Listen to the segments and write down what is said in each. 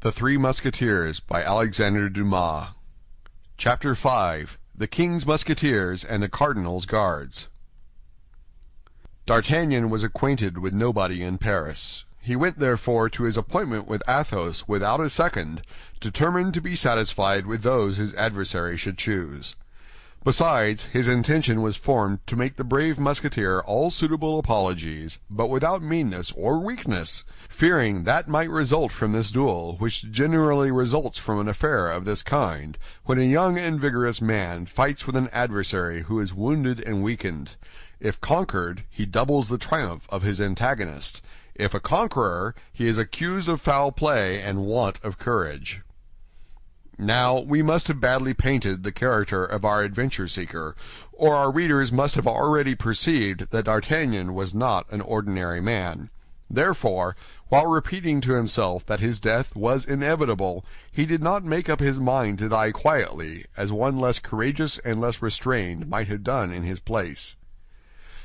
The Three Musketeers by Alexandre Dumas. Chapter 5. The King's Musketeers and the Cardinal's Guards. D'Artagnan was acquainted with nobody in Paris. He went therefore to his appointment with Athos without a second, determined to be satisfied with those his adversary should choose. Besides, his intention was formed to make the brave Musketeer all suitable apologies, but without meanness or weakness, fearing that might result from this duel, which generally results from an affair of this kind, when a young and vigorous man fights with an adversary who is wounded and weakened. If conquered, he doubles the triumph of his antagonist. If a conqueror, he is accused of foul play and want of courage. Now, we must have badly painted the character of our adventure-seeker, or our readers must have already perceived that D'Artagnan was not an ordinary man. Therefore, while repeating to himself that his death was inevitable, he did not make up his mind to die quietly, as one less courageous and less restrained might have done in his place.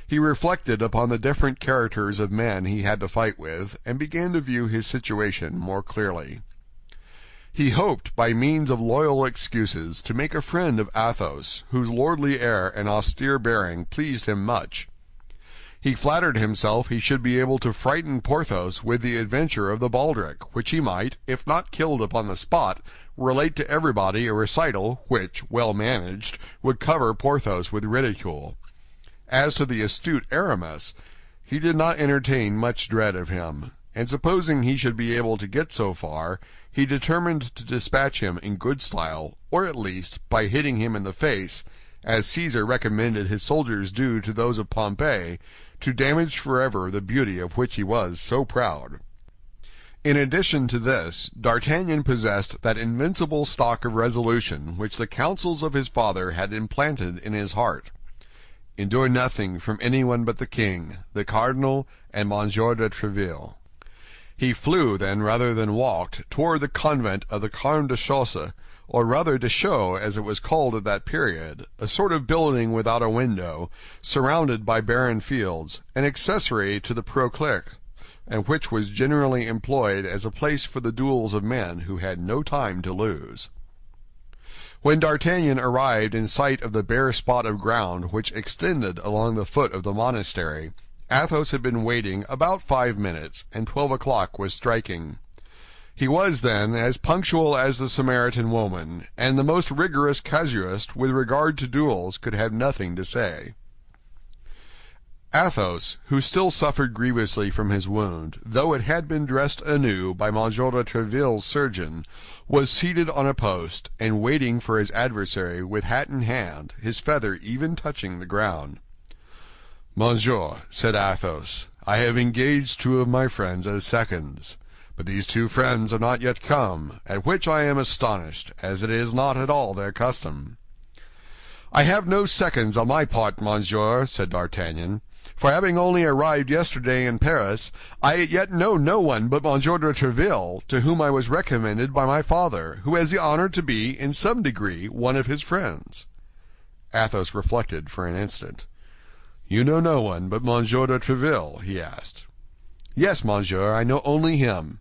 He reflected upon the different characters of men he had to fight with, and began to view his situation more clearly. He hoped, by means of loyal excuses, to make a friend of Athos, whose lordly air and austere bearing pleased him much. He flattered himself he should be able to frighten Porthos with the adventure of the baldric, which he might, if not killed upon the spot, relate to everybody a recital which, well managed, would cover Porthos with ridicule. As to the astute Aramis, he did not entertain much dread of him, and supposing he should be able to get so far, he determined to dispatch him in good style, or at least by hitting him in the face, as Caesar recommended his soldiers do to those of Pompey, to damage forever the beauty of which he was so proud. In addition to this, D'Artagnan possessed that invincible stock of resolution which the counsels of his father had implanted in his heart. Endure nothing from anyone but the king, the cardinal, and Monsieur de Tréville. He flew, then, rather than walked, toward the convent of the Carmes Déchaussés, or rather Deschaux, as it was called at that period, a sort of building without a window, surrounded by barren fields, an accessory to the Proclic, and which was generally employed as a place for the duels of men who had no time to lose. When D'Artagnan arrived in sight of the bare spot of ground which extended along the foot of the monastery, Athos had been waiting about 5 minutes, and 12 o'clock was striking. He was, then, as punctual as the Samaritan woman, and the most rigorous casuist with regard to duels could have nothing to say. Athos, who still suffered grievously from his wound, though it had been dressed anew by Monsieur de Tréville's surgeon, was seated on a post, and waiting for his adversary with hat in hand, his feather even touching the ground. "Monsieur," said Athos, "I have engaged 2 of my friends as seconds, but these 2 friends are not yet come, at which I am astonished, as it is not at all their custom." "I have no seconds on my part, monsieur," said D'Artagnan, "for having only arrived yesterday in Paris, I yet know no one but Monsieur de Tréville, to whom I was recommended by my father, who has the honor to be, in some degree, one of his friends." Athos reflected for an instant. "You know no one but Monsieur de Tréville?" he asked. "Yes, monsieur, I know only him."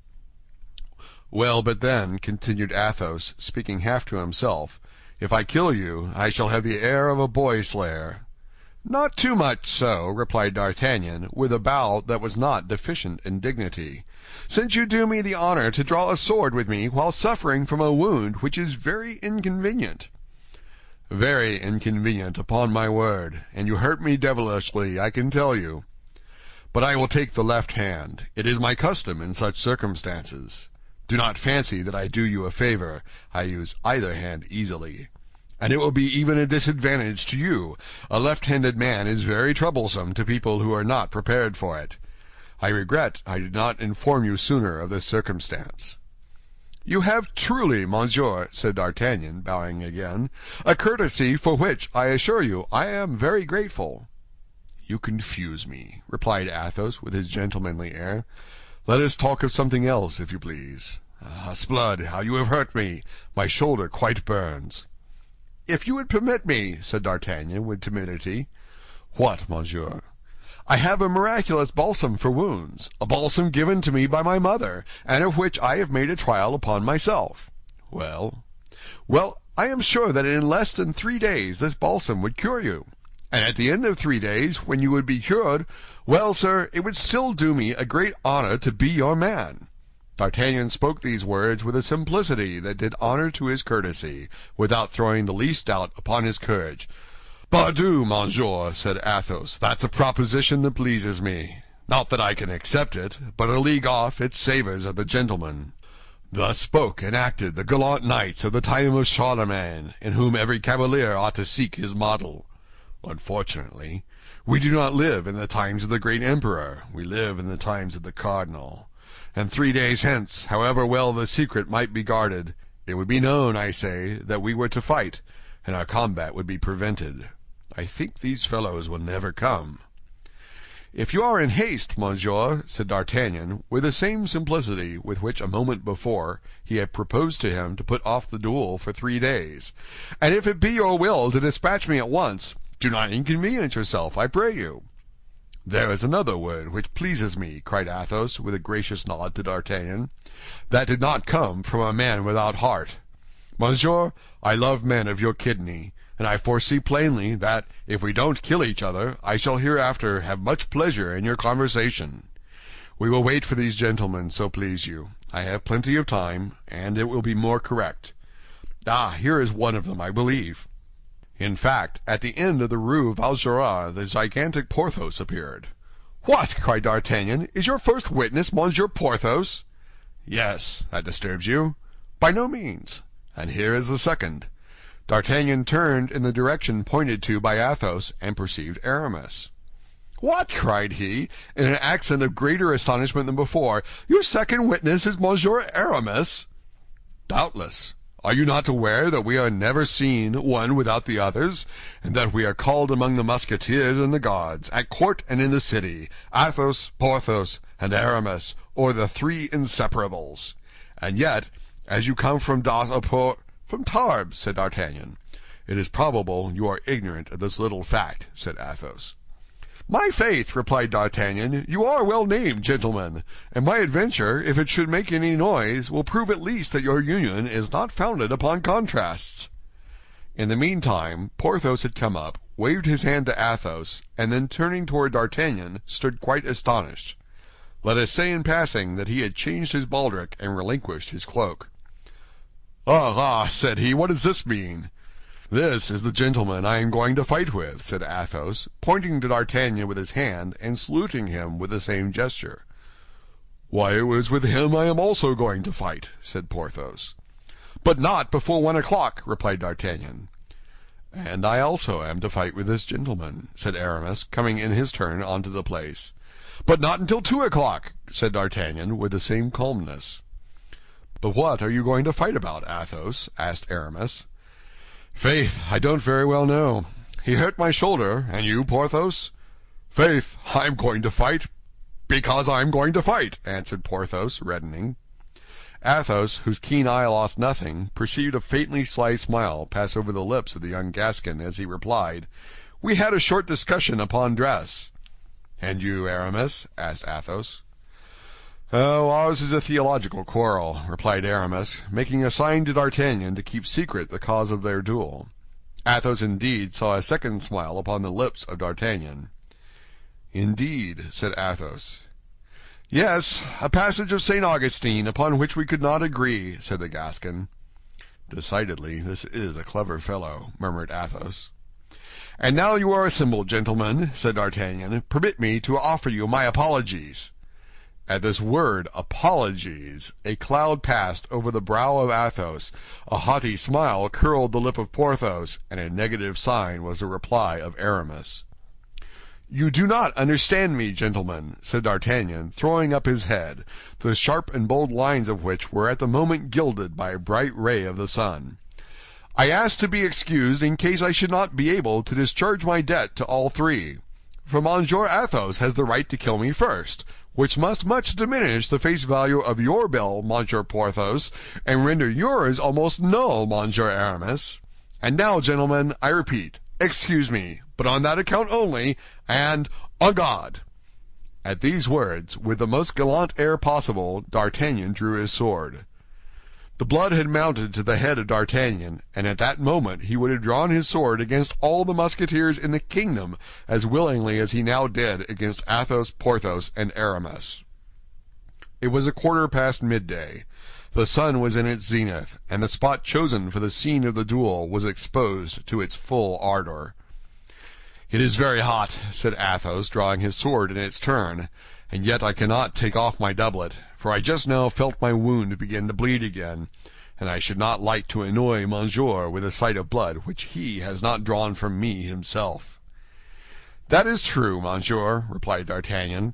"Well, but then," continued Athos, speaking half to himself, "if I kill you, I shall have the air of a boy-slayer." "Not too much so," replied D'Artagnan, with a bow that was not deficient in dignity, "since you do me the honor to draw a sword with me while suffering from a wound which is very inconvenient." "Very inconvenient, upon my word, and you hurt me devilishly, I can tell you. But I will take the left hand. It is my custom in such circumstances. Do not fancy that I do you a favor. I use either hand easily. And it will be even a disadvantage to you. A left-handed man is very troublesome to people who are not prepared for it. I regret I did not inform you sooner of this circumstance." "You have truly, monsieur," said D'Artagnan, bowing again, "a courtesy for which, I assure you, I am very grateful." "You confuse me," replied Athos with his gentlemanly air. "Let us talk of something else, if you please. Ah, s'blood, how you have hurt me! My shoulder quite burns." "If you would permit me," said D'Artagnan with timidity. "What, monsieur?" I have a miraculous balsam for wounds, a balsam given to me by my mother, and of which I have made a trial upon myself." "Well?" "Well, I am sure that in less than 3 days this balsam would cure you. And at the end of 3 days, when you would be cured, well, sir, it would still do me a great honor to be your man." D'Artagnan spoke these words with a simplicity that did honor to his courtesy, without throwing the least doubt upon his courage. "Pardieu, monsieur," said Athos, "that's a proposition that pleases me. Not that I can accept it, but a league off it savors of the gentleman." Thus spoke and acted the gallant knights of the time of Charlemagne, in whom every cavalier ought to seek his model. Unfortunately, we do not live in the times of the great emperor, we live in the times of the cardinal. And 3 days hence, however well the secret might be guarded, it would be known, I say, that we were to fight, and our combat would be prevented. I think these fellows will never come." "If you are in haste, monsieur," said D'Artagnan, with the same simplicity with which a moment before he had proposed to him to put off the duel for 3 days, "and if it be your will to dispatch me at once, do not inconvenience yourself, I pray you." "There is another word which pleases me," cried Athos, with a gracious nod to D'Artagnan. "That did not come from a man without heart. Monsieur, I love men of your kidney, and I foresee plainly that, if we don't kill each other, I shall hereafter have much pleasure in your conversation. We will wait for these gentlemen, so please you. I have plenty of time, and it will be more correct. Ah, here is one of them, I believe." In fact, at the end of the Rue Vaugirard, the gigantic Porthos appeared. "What!" cried D'Artagnan, "is your first witness Monsieur Porthos?" "Yes. That disturbs you?" "By no means. And here is the second." D'Artagnan turned in the direction pointed to by Athos, and perceived Aramis. "What!" cried he, in an accent of greater astonishment than before, "your second witness is Monsieur Aramis?" "Doubtless. Are you not aware that we are never seen one without the others, and that we are called among the Musketeers and the Guards, at court and in the city, Athos, Porthos, and Aramis, or the Three Inseparables? And yet, as you come from "From Tarbes," said D'Artagnan. "It is probable you are ignorant of this little fact," said Athos. "My faith," replied D'Artagnan, "you are well named, gentlemen, and my adventure, if it should make any noise, will prove at least that your union is not founded upon contrasts." In the meantime, Porthos had come up, waved his hand to Athos, and then turning toward D'Artagnan, stood quite astonished. Let us say in passing that he had changed his baldric and relinquished his cloak. "Ah, said he, "what does this mean?" "This is the gentleman I am going to fight with," said Athos, pointing to D'Artagnan with his hand and saluting him with the same gesture. "Why, it was with him I am also going to fight," said Porthos. "But not before 1 o'clock," replied D'Artagnan. "And I also am to fight with this gentleman," said Aramis, coming in his turn onto the place. "But not until 2 o'clock," said D'Artagnan with the same calmness. "But what are you going to fight about, Athos?" asked Aramis. "Faith, I don't very well know. He hurt my shoulder, and you, Porthos?" "Faith, I'm going to fight because I'm going to fight," answered Porthos, reddening. Athos, whose keen eye lost nothing, perceived a faintly sly smile pass over the lips of the young Gascon as he replied, "We had a short discussion upon dress." "And you, Aramis?" asked Athos. "Oh, ours is a theological quarrel," replied Aramis, making a sign to D'Artagnan to keep secret the cause of their duel. Athos indeed saw a second smile upon the lips of D'Artagnan. "Indeed," said Athos. "Yes, a passage of St. Augustine, upon which we could not agree," said the Gascon. "Decidedly, this is a clever fellow," murmured Athos. "And now you are assembled, gentlemen," said D'Artagnan, "permit me to offer you my apologies." At this word, apologies, a cloud passed over the brow of Athos, a haughty smile curled the lip of Porthos, and a negative sign was the reply of Aramis. "You do not understand me, gentlemen," said D'Artagnan, throwing up his head, the sharp and bold lines of which were at the moment gilded by a bright ray of the sun. "I ask to be excused in case I should not be able to discharge my debt to all three. For Monsieur Athos has the right to kill me first, which must much diminish the face value of your bill, Monsieur Porthos, and render yours almost null, Monsieur Aramis. And now, gentlemen, I repeat, excuse me, but on that account only, and En garde!" At these words, with the most gallant air possible, D'Artagnan drew his sword. The blood had mounted to the head of D'Artagnan, and at that moment he would have drawn his sword against all the Musketeers in the kingdom as willingly as he now did against Athos, Porthos, and Aramis. It was 1/4 midday. The sun was in its zenith, and the spot chosen for the scene of the duel was exposed to its full ardor. "It is very hot," said Athos, drawing his sword in its turn, "and yet I cannot take off my doublet, for I just now felt my wound begin to bleed again, and I should not like to annoy Monsieur with a sight of blood which he has not drawn from me himself." "That is true, Monsieur," replied D'Artagnan,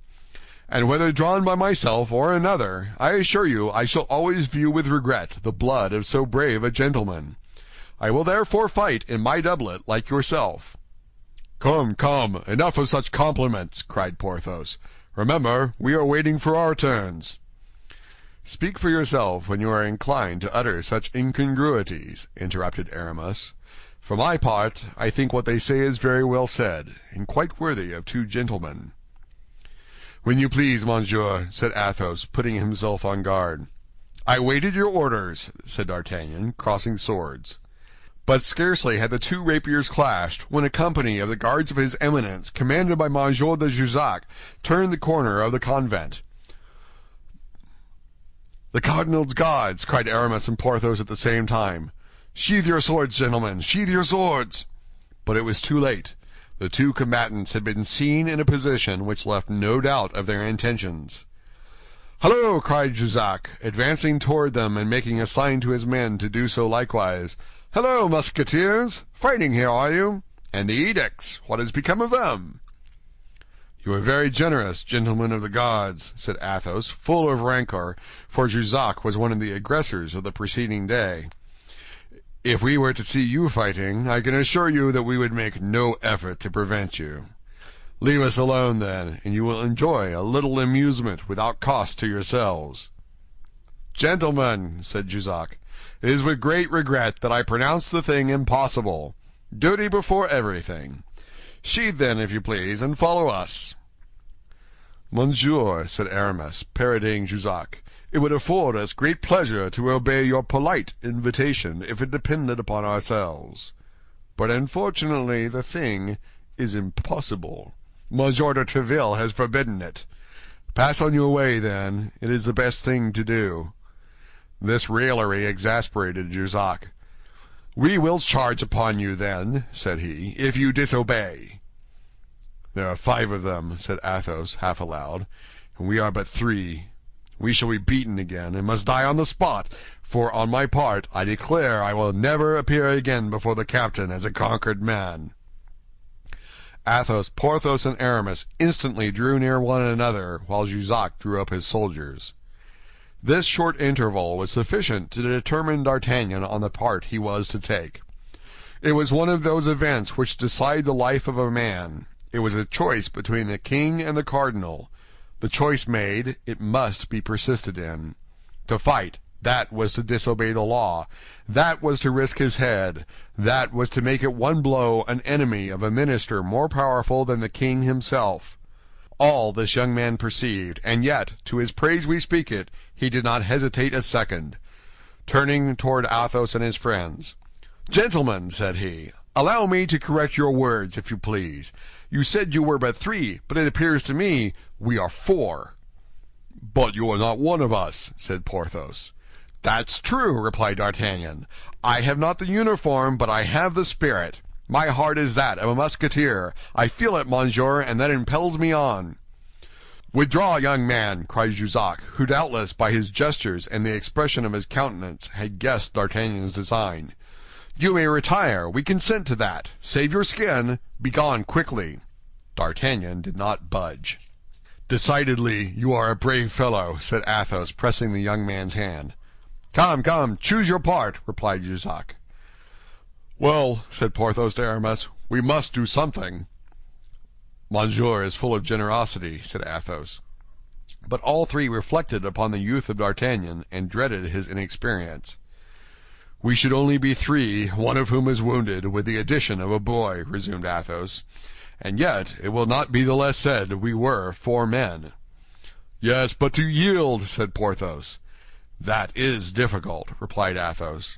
"and whether drawn by myself or another, I assure you I shall always view with regret the blood of so brave a gentleman. I will therefore fight in my doublet like yourself." "Come, come, enough of such compliments," cried Porthos. "Remember, we are waiting for our turns." "Speak for yourself when you are inclined to utter such incongruities," interrupted Aramis. "For my part, I think what they say is very well said, and quite worthy of two gentlemen." "When you please, monsieur," said Athos, putting himself on guard. "I waited your orders," said D'Artagnan, crossing swords. But scarcely had the two rapiers clashed when a company of the guards of his Eminence, commanded by Monsieur de Jussac, turned the corner of the convent. "The cardinal's guards!" cried Aramis and Porthos at the same time. "Sheathe your swords, gentlemen, sheathe your swords!" But it was too late. The two combatants had been seen in a position which left no doubt of their intentions. "Halloo!" cried Jussac, advancing toward them and making a sign to his men to do so likewise. "Hello, Musketeers! Fighting here, are you? And the edicts, what has become of them?" "You are very generous, gentlemen of the Guards," said Athos, full of rancor, for Jussac was one of the aggressors of the preceding day. "If we were to see you fighting, I can assure you that we would make no effort to prevent you. Leave us alone, then, and you will enjoy a little amusement without cost to yourselves." "Gentlemen," said Jussac, "it is with great regret that I pronounce the thing impossible. Duty before everything. Sheathe, then, if you please, and follow us." "Monsieur," said Aramis, parodying Jussac, "it would afford us great pleasure to obey your polite invitation if it depended upon ourselves. But unfortunately the thing is impossible. Monsieur de Tréville has forbidden it. Pass on your way, then. It is the best thing to do." This raillery exasperated Jussac. "We will charge upon you, then," said he, "if you disobey." "There are 5 of them," said Athos, half aloud, "and we are but 3. We shall be beaten again, and must die on the spot, for on my part I declare I will never appear again before the captain as a conquered man." Athos, Porthos, and Aramis instantly drew near one another, while Jussac drew up his soldiers. This short interval was sufficient to determine D'Artagnan on the part he was to take. It was one of those events which decide the life of a man. It was a choice between the king and the cardinal. The choice made, it must be persisted in. To fight, that was to disobey the law. That was to risk his head. That was to make at one blow an enemy of a minister more powerful than the king himself. All this young man perceived, and yet, to his praise we speak it, he did not hesitate a second. Turning toward Athos and his friends, "Gentlemen," said he, "allow me to correct your words, if you please. You said you were but 3, but it appears to me we are 4. "But you are not one of us," said Porthos. "That's true," replied D'Artagnan. "I have not the uniform, but I have the spirit. My heart is that of a Musketeer. I feel it, monsieur, and that impels me on." "Withdraw, young man," cried Jussac, who doubtless by his gestures and the expression of his countenance had guessed D'Artagnan's design. "You may retire. We consent to that. Save your skin. Begone quickly." D'Artagnan did not budge. "Decidedly, you are a brave fellow," said Athos, pressing the young man's hand. "Come, come, choose your part," replied Jussac. "Well," said Porthos to Aramis, "we must do something." "Monsieur is full of generosity," said Athos. But all 3 reflected upon the youth of D'Artagnan and dreaded his inexperience. "We should only be 3, one of whom is wounded, with the addition of a boy," resumed Athos, and yet it will not be the less said we were 4 men." "Yes, but to yield," said Porthos. "That is difficult," replied Athos.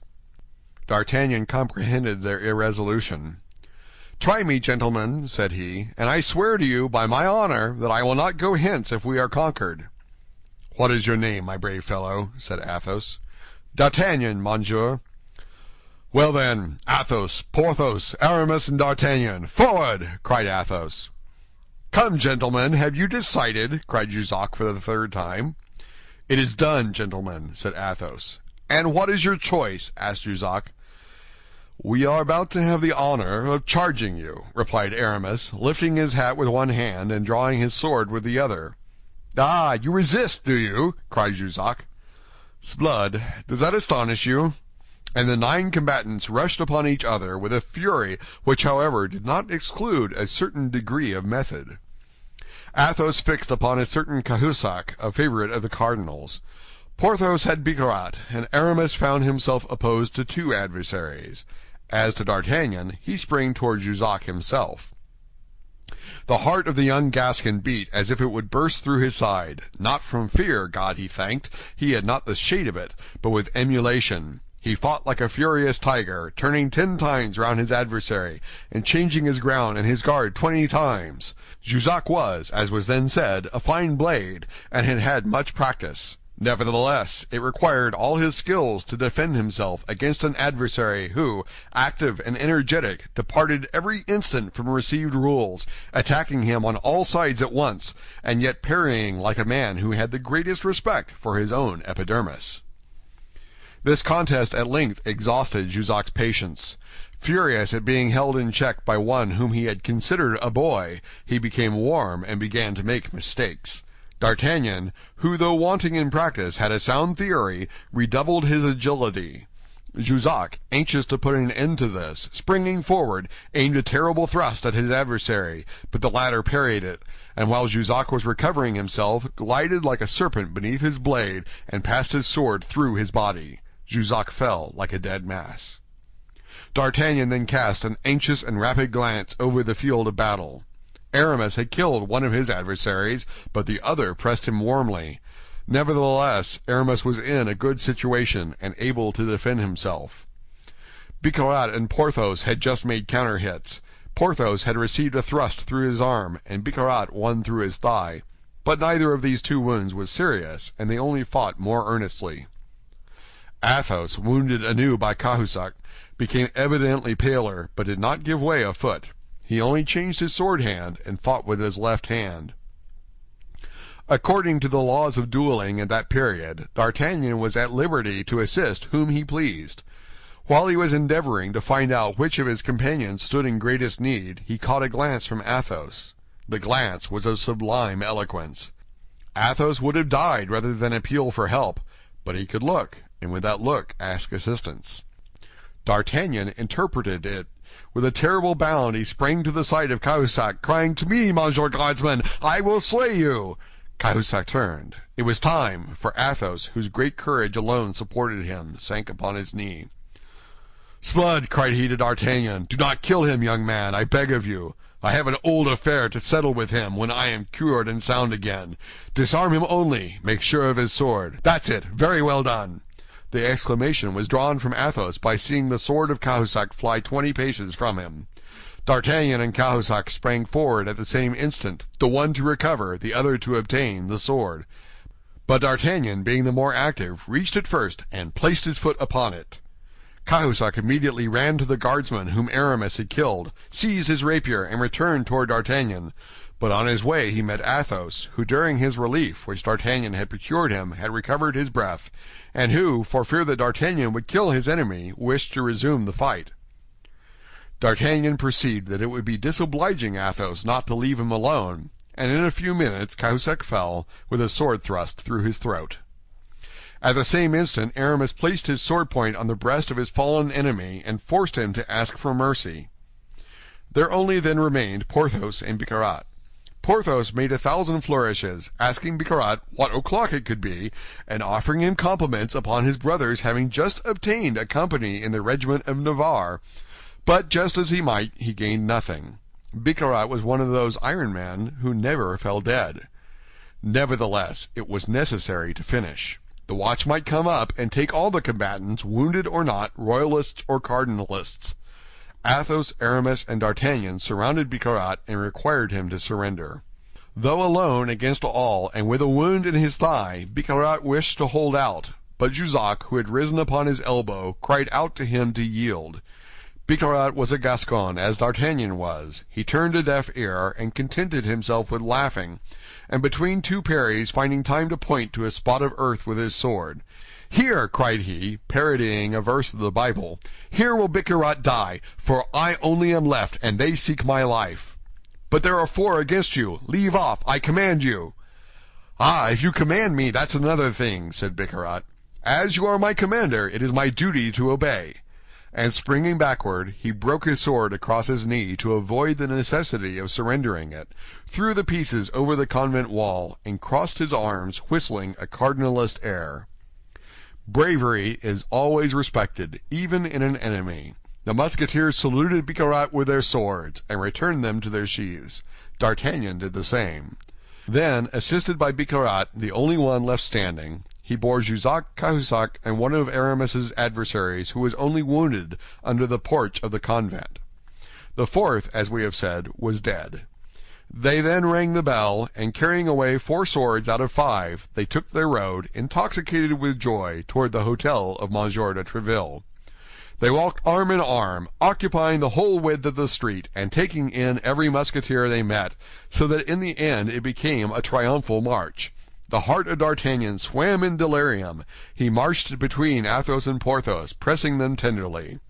D'Artagnan comprehended their irresolution. "Try me, gentlemen," said he, "and I swear to you by my honor that I will not go hence if we are conquered." "What is your name, my brave fellow?" said Athos. "D'Artagnan, monsieur." "Well then, Athos, Porthos, Aramis, and D'Artagnan, forward!" cried Athos. "Come, gentlemen, have you decided?" cried Jussac for the 3rd time. "It is done, gentlemen," said Athos. "And what is your choice?" asked Jussac. "We are about to have the honor of charging you," replied Aramis, lifting his hat with one hand and drawing his sword with the other. "Ah, you resist, do you?" cried Jussac. "S'blood, does that astonish you?" And the 9 combatants rushed upon each other with a fury which, however, did not exclude a certain degree of method. Athos fixed upon a certain Cahusac, a favorite of the cardinal's. Porthos had Bicarat, and Aramis found himself opposed to 2 adversaries. As to D'Artagnan, he sprang toward Jussac himself. The heart of the young Gascon beat as if it would burst through his side, not from fear, God he thanked, he had not the shade of it, but with emulation. He fought like a furious tiger, turning 10 times round his adversary, and changing his ground and his guard 20 times. Jussac was, as was then said, a fine blade, and had had much practice. Nevertheless, it required all his skills to defend himself against an adversary who, active and energetic, departed every instant from received rules, attacking him on all sides at once, and yet parrying like a man who had the greatest respect for his own epidermis. This contest at length exhausted Jussac's patience. Furious at being held in check by one whom he had considered a boy, he became warm and began to make mistakes. D'Artagnan, who though wanting in practice had a sound theory, redoubled his agility. Jussac, anxious to put an end to this, springing forward, aimed a terrible thrust at his adversary, but the latter parried it, and while Jussac was recovering himself, glided like a serpent beneath his blade and passed his sword through his body. Jussac fell like a dead mass. D'Artagnan then cast an anxious and rapid glance over the field of battle. Aramis had killed one of his adversaries, but the other pressed him warmly. Nevertheless, Aramis was in a good situation and able to defend himself. Bicarat and Porthos had just made counter-hits. Porthos had received a thrust through his arm, and Bicarat one through his thigh. But neither of these 2 wounds was serious, and they only fought more earnestly. Athos, wounded anew by Cahusac, became evidently paler, but did not give way a foot. He only changed his sword hand and fought with his left hand. According to the laws of dueling at that period, D'Artagnan was at liberty to assist whom he pleased. While he was endeavoring to find out which of his companions stood in greatest need, he caught a glance from Athos. The glance was of sublime eloquence. Athos would have died rather than appeal for help, but he could look, and with that look ask assistance. D'Artagnan interpreted it. With a terrible bound he sprang to the side of Cahusac, crying, "To me, Monsieur Guardsman, I will slay you!" Cahusac turned. It was time, for Athos, whose great courage alone supported him, sank upon his knee. "S'blood," cried he to D'Artagnan, "do not kill him, young man, I beg of you. I have an old affair to settle with him when I am cured and sound again. Disarm him only, make sure of his sword. That's it, very well done." The exclamation was drawn from Athos by seeing the sword of Cahusac fly 20 paces from him. D'Artagnan and Cahusac sprang forward at the same instant, the one to recover, the other to obtain, the sword. But D'Artagnan, being the more active, reached it first and placed his foot upon it. Cahusac immediately ran to the guardsman whom Aramis had killed, seized his rapier, and returned toward D'Artagnan. But on his way he met Athos, who during his relief which D'Artagnan had procured him had recovered his breath, and who, for fear that D'Artagnan would kill his enemy, wished to resume the fight. D'Artagnan perceived that it would be disobliging Athos not to leave him alone, and in a few minutes Cahusac fell, with a sword thrust through his throat. At the same instant Aramis placed his sword point on the breast of his fallen enemy and forced him to ask for mercy. There only then remained Porthos and Bicarat. Porthos made 1,000 flourishes, asking Bicarat what o'clock it could be, and offering him compliments upon his brother's having just obtained a company in the regiment of Navarre. But just as he might, he gained nothing. Bicarat was one of those Iron Men who never fell dead. Nevertheless, it was necessary to finish. The watch might come up and take all the combatants, wounded or not, royalists or cardinalists. Athos, Aramis, and D'Artagnan surrounded Bicarat and required him to surrender. Though alone against all and with a wound in his thigh, Bicarat wished to hold out, but Jussac, who had risen upon his elbow, cried out to him to yield. Bicarat was a Gascon, as D'Artagnan was. He turned a deaf ear, and contented himself with laughing, and between two parries finding time to point to a spot of earth with his sword. "Here," cried he, parodying a verse of the Bible, "here will Bicarat die, for I only am left, and they seek my life. But there are 4 against you. Leave off, I command you." "Ah, if you command me, that's another thing," said Bicarat. "As you are my commander, it is my duty to obey." And springing backward, he broke his sword across his knee to avoid the necessity of surrendering it, threw the pieces over the convent wall, and crossed his arms, whistling a cardinalist air. Bravery is always respected, even in an enemy. The Musketeers saluted Bicarat with their swords, and returned them to their sheaths. D'Artagnan did the same. Then, assisted by Bicarat, the only one left standing, he bore Jussac, Cahusac, and one of Aramis's adversaries, who was only wounded, under the porch of the convent. The 4th, as we have said, was dead. They then rang the bell, and carrying away 4 swords out of 5, they took their road, intoxicated with joy, toward the hotel of Monsieur de Tréville. They walked arm in arm, occupying the whole width of the street, and taking in every Musketeer they met, so that in the end it became a triumphal march. The heart of D'Artagnan swam in delirium. He marched between Athos and Porthos, pressing them tenderly.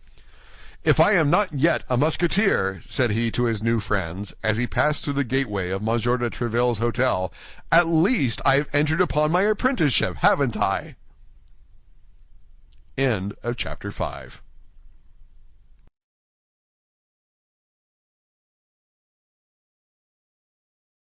"If I am not yet a Musketeer," said he to his new friends, as he passed through the gateway of Monsieur de Tréville's hotel, "at least I have entered upon my apprenticeship, haven't I?" End of chapter 5.